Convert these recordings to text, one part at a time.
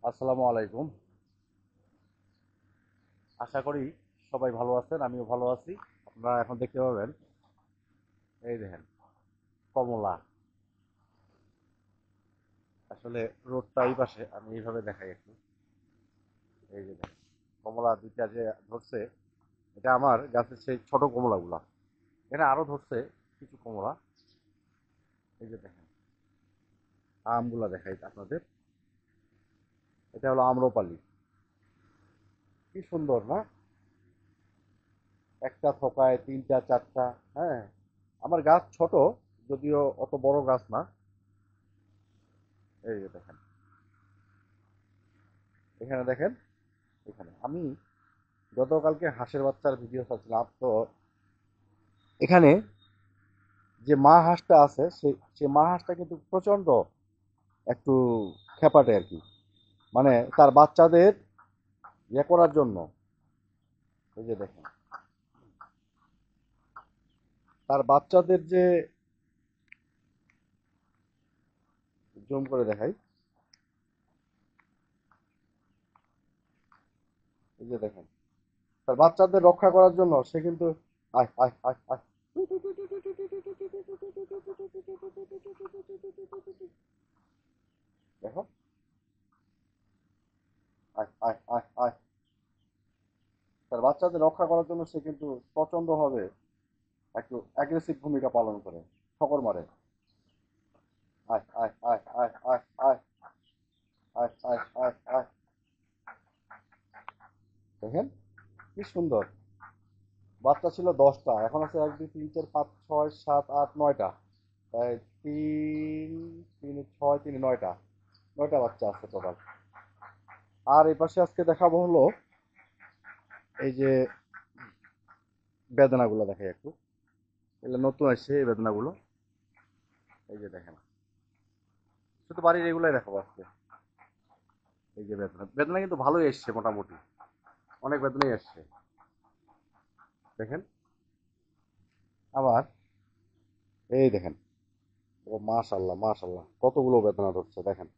আসসালামু আলাইকুম। আশা করি সবাই ভালো আছেন, আমিও ভালো আছি। আপনারা এখন দেখতে পাবেন, এই দেখেন কমলা। আসলে রোডটা এই পাশে, আমি এইভাবে দেখাই একটু। এই যে দেখেন কমলা দুইটা যে ধরছে, এটা আমার গাছের সেই ছোট কমলাগুলা। এখানে আরো ধরছে কিছু কমলা। এই যে দেখেন আমগুলা দেখাই আপনাদের। এটা হলো আম্রপালি। কি সুন্দর না? একটা থোকায় তিনটা চারটা। হ্যাঁ, আমার গাছ ছোট, যদিও অত বড় গাছ না। এই যে দেখেন, এখানে দেখেন, এখানে আমি গতকালকে হাঁসের বাচ্চার ভিডিও ছাড়ছিলাম তো। এখানে যে মা হাঁসটা আছে, সে মা হাঁসটা কিন্তু প্রচন্ড একটু খেপাটে আর কি। মানে তার বাচ্চাদের ইয়ে করার জন্য, এই যে দেখেন তার বাচ্চাদের যে, জুম করে দেখাই, এই যে দেখেন তার বাচ্চাদের রক্ষা করার জন্য সে কিন্তু আয় আয় আয় আয়, দেখো, আয় আয় আয় আয়। তার বাচ্চাদের রক্ষা করার জন্য সে কিন্তু প্রচন্ড ভাবে একটু অ্যাগ্রেসিভ ভূমিকা পালন করে, ঠকর মারে। আয় আয় আয় আয় আয় আয় আয় আয় আয় আয়। দেখেন কি সুন্দর। বাচ্চা ছিল 10টা, এখন আছে 1 2 3 4 5 6 7 8 9টা। তাই তিন, তিন ছয়, তিন নয়টা, 9টা বাচ্চা আছে টোটাল। আর এই পাশে আজকে দেখাবো হলো এই যে বেদনাগুলো, দেখাই একটু। এগুলো নতুন আসছে এই বেদনাগুলো। এই যে দেখেন, শুধু বাড়ির এগুলাই দেখাবো আজকে। এই যে বেদনা, বেদনা কিন্তু ভালোই এসছে মোটামুটি, অনেক বেদনাই আসছে। দেখেন আবার, এই দেখেন, ও মাশাল্লাহ মাশাল্লাহ, কতগুলো বেদনা ধরছে দেখেন।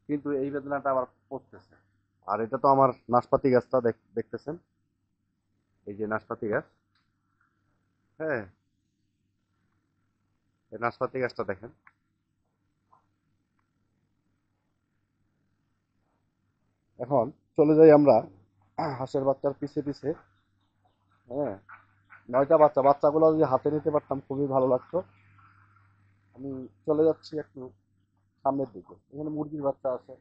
কিন্তু এই বেদনাটা আবার পড়তেছে। আর এটা তো আমার নাশপাতি গাছটা দেখতেছেন, এই যে নাশপাতি গাছ। হ্যাঁ, এই নাশপাতি গাছটা দেখেন। এখন চলে যাই আমরা হাঁসের বাচ্চার পিছে পিছে। হ্যাঁ, 9টা বাচ্চা, বাচ্চাগুলো যদি হাতে নিতে পারতাম খুবই ভালো লাগতো। আমি চলে যাচ্ছি একটু সামনের দিকে। এখানে মুরগির বাচ্চা আছে।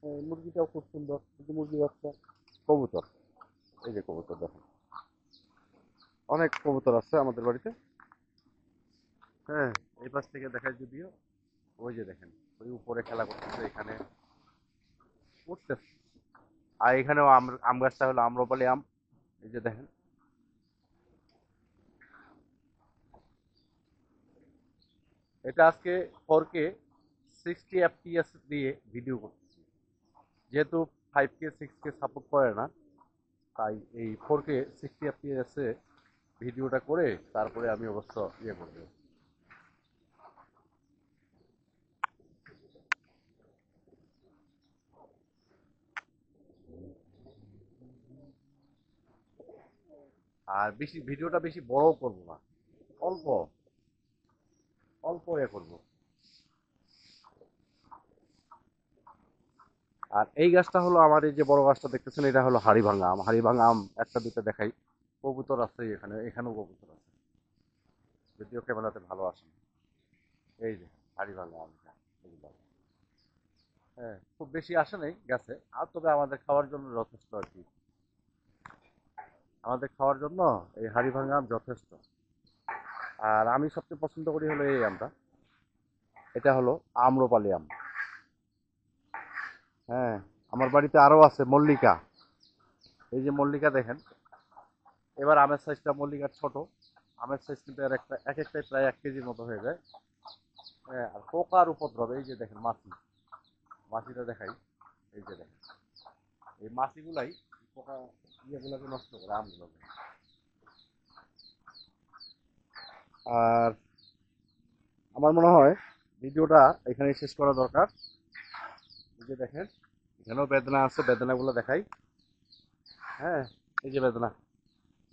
এই মুরগিটাও খুব সুন্দর, কিন্তু মুরগির বাচ্চা। কবুতর, এই যে কবুতর দেখেন, অনেক কবুতর আছে আমাদের বাড়িতে। হ্যাঁ, এই পাশ থেকে দেখায় যদিও, ওই যে দেখেন, ওই উপরে খেলা করতেছে, এখানে উঠতেছে। আর এখানেও আম, আম গাছটা হলো আম্রপালি আম। এই যে দেখেন, এটা আজকে 4K 60 FPS দিয়ে ভিডিও করতেছি। যেহেতু 5K 6K সাপোর্ট করে না, তাই এই 4K 60 FPS এ ভিডিওটা করে তারপরে আমি অবশ্য ইয়ে করবো। আর বেশি ভিডিওটা বেশি বড় করব না, অল্প অল্প ইয়ে করবো। আর এই গাছটা হলো আমার, এই যে বড় গাছটা দেখতেছেন, এটা হলো হাড়িভাঙা আম। হাড়িভাঙা আম একটা দুটো দেখাই। কবুতর আছে এখানে, এখানেও কবুতর আছে, যদিও ক্যামেরাতে ভালো আসে না। এই যে হাড়িভাঙা আমটা, এগুলো। হ্যাঁ, খুব বেশি আসে নাই গাছে, আর তবে আমাদের খাওয়ার জন্য যথেষ্ট আর কি। আমাদের খাওয়ার জন্য এই হাড়িভাঙা আম যথেষ্ট। আর আমি সবচেয়ে পছন্দ করি হলো এই আমটা। এটা হলো আম্রপালি আম। হ্যাঁ, আমার বাড়িতে আরো আছে মল্লিকা। এই যে মল্লিকা দেখেন, এবার আমের সাইজটা মল্লিকার ছোট। আমের সাইজ কিন্তু এর একটা, এক একটাই প্রায় 1 কেজির মতো হয়ে যায়। হ্যাঁ, আর পোকার উপদ্রব, এই যে দেখেন মাছি, মাছিটা দেখাই। এই যে দেখেন, এই মাছিগুলাই পোকা ইয়েগুলোকে নষ্ট করে, আমগুলোকে। আর আমার মনে হয় ভিডিওটা এখানে শেষ করা দরকার। এই যে দেখেন, এখানেও বেদনা আছে, বেদনাগুলো দেখাই। হ্যাঁ, এই যে বেদনা,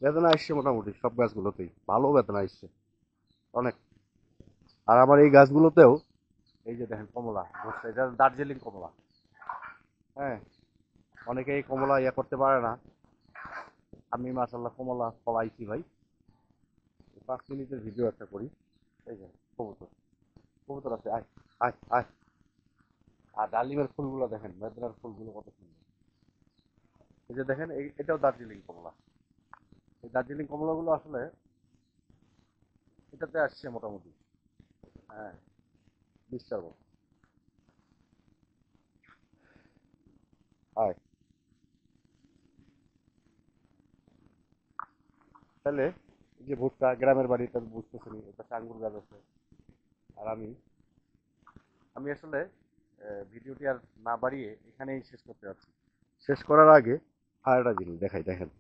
বেদনা আসছে মোটামুটি সব গাছগুলোতেই, ভালো বেদনা আসছে অনেক। আর আমার এই গাছগুলোতেও এই যে দেখেন কমলা ধরছে, এটা দার্জিলিং কমলা। হ্যাঁ, অনেকে এই কমলা ইয়া করতে পারে না, আমি মাশাল্লাহ কমলা ফলাইছি ভাই। 5 মিনিটের ভিডিও একটা করি। এই যে কবুতর, কবুতর আছে, আয় আয় আয়। আর ডালিমের ফুলগুলো দেখেন, বেদনার ফুলগুলো কত সুন্দর। এই যে দেখেন, এটাও দার্জিলিং কমলা। এই দার্জিলিং কমলাগুলো আসলে এটাতে আসছে মোটামুটি। হ্যাঁ, মিস্টার বল, আয়। তাহলে এই যে ভুট্টা, গ্রামের বাড়িটা বুঝতেছেন, এটা আঙ্গুর গাছ আছে। আর আমি আমি আসলে ভিডিওটি আর না বাড়িয়ে এখানেই শেষ করতে যাচ্ছি। শেষ করার আগে আর একটা জিনিস দেখাই, দেখেন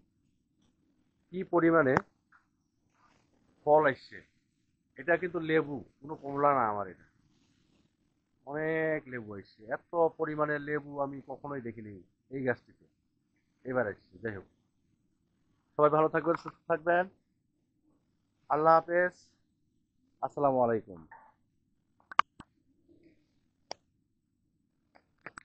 কি পরিমাণে ফল আসছে। এটা কিন্তু লেবু, কোনো কমলা না আমার, এটা অনেক লেবু আসছে। এত পরিমাণে লেবু আমি কখনোই দেখিনি এই গাছটিতে, এবার আসছে। যাই হোক, সবাই ভালো থাকবেন, সুস্থ থাকবেন। আল্লাহ হাফেজ, আসসালামু আলাইকুম।